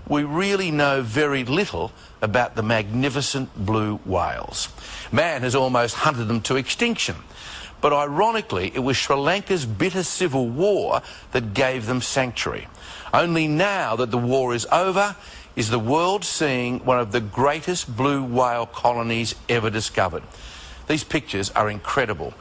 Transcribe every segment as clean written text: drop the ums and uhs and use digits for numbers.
we really know very little about the magnificent blue whales. Man has almost hunted them to extinction. But ironically, it was Sri Lanka's bitter civil war that gave them sanctuary. Only now that the war is over, is the world seeing one of the greatest blue whale colonies ever discovered. These pictures are incredible.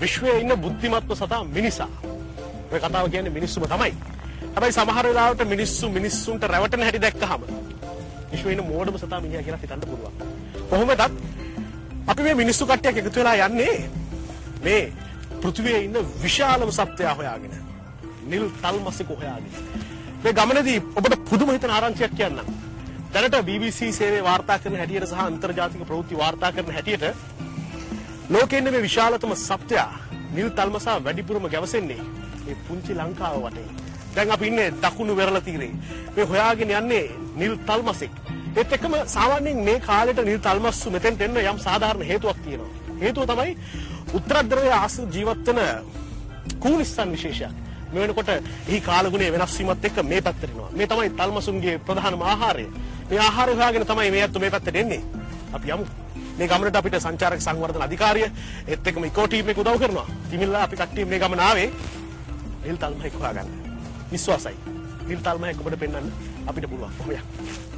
විශ්වයේ ඉන්න බුද්ධිමත්ව සතා මිනිසා. ඔය කතාව කියන්නේ මිනිස්සුම තමයි. හැබැයි සමහර වෙලාවට මිනිස්සුන්ට රැවටෙන හැටි දැක්කහම විශ්වයේ ඉන්න මෝඩම සතා මිනිහා කියලා හිතන්න පුළුවන්. කොහොමදත් අපි මේ මිනිස්සු කට්ටියක් එකතු වෙලා යන්නේ මේ පෘථිවියේ ඉන්න විශාලම සත්වයා හොයාගෙන. නිල් තල්මසෙක හොයාගෙන. මේ ගමනේදී ඔබට පුදුම හිතන ආරංචියක් කියන්නම්. දැනට BBC සේවයේ වාර්තා කරන හැටියට සහ අන්තර්ජාතික ප්‍රවෘත්ති වාර්තා කරන හැටියට ලෝකයේ මේ විශාලතම සත්වයා නිල් තල්මසා වැඩිපුරම ගැවසෙන්නේ මේ පුංචි ලංකාව වටේ. දැන් අපි ඉන්නේ දකුණු වෙරළ තීරේ. මේ හොයාගෙන යන්නේ නිල් තල්මසෙක්. ඒත් එක්කම සාමාන්‍යයෙන් මේ කාලෙට නිල් තල්මස්සු මෙතෙන්ට එන්න යම් සාධාරණ හේතුවක් තියෙනවා. හේතුව තමයි උත්තරධ්‍රවයේ ආශ්‍රිත ජීවත් වෙන කූනිස්සන් විශේෂයක්. මේ වෙනකොට එහි කාලගුණය වෙනස් වීමත් එක්ක මේ පැත්තට එනවා. මේ තමයි තල්මසුන්ගේ ප්‍රධානම ආහාරය. මේ ආහාරය හොයාගෙන තමයි මේ අත්තු මේ පැත්තට එන්නේ. අපි යමු. මේ ගමනට අපිට සංචාරක සංවර්ධන අධිකාරිය ඒත් එක්කම ඉකෝ ටීම් එක උදව් කරනවා. තිමිල්ලා අපි කට්ටිය මේ ගමන ආවේ නිල් තල්මහෙක් හොයාගන්න. විශ්වාසයි. නිල් තල්මහෙක් ඔබට පෙන්වන්න අපිට පුළුවන්. කොහොමද?